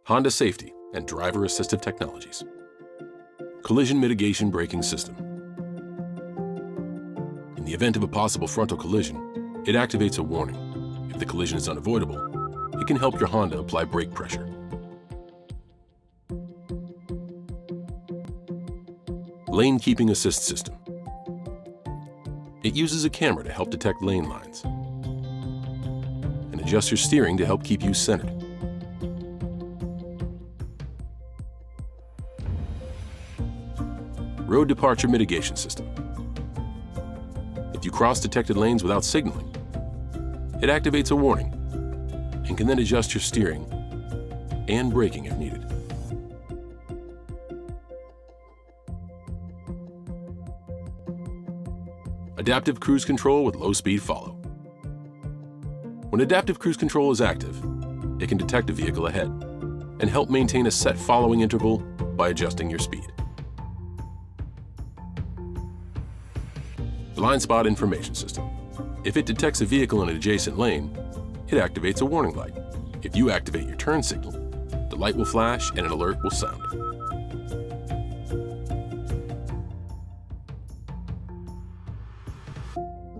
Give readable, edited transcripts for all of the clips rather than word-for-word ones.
Honda safety and driver assistive technologies. Collision mitigation braking system. In the event of a possible frontal collision, it activates a warning. If the collision is unavoidable, it can help your Honda apply brake pressure. Lane keeping assist system. It uses a camera to help detect lane lines and adjust your steering to help keep you centered. Road departure mitigation system. If you cross detected lanes without signaling, it activates a warning and can then adjust your steering and braking if needed. Adaptive cruise control with low-speed follow. When adaptive cruise control is active, it can detect a vehicle ahead and help maintain a set following interval by adjusting your speed. Blind spot information system. If it detects a vehicle in an adjacent lane, it activates a warning light. If you activate your turn signal, the light will flash and an alert will sound.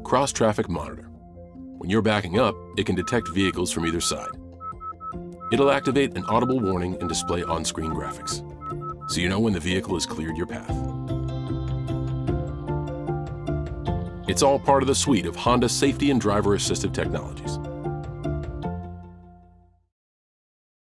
Cross-traffic monitor. When you're backing up, it can detect vehicles from either side. It'll activate an audible warning and display on-screen graphics, so you know when the vehicle has cleared your path. It's all part of the suite of Honda safety and driver assistive technologies.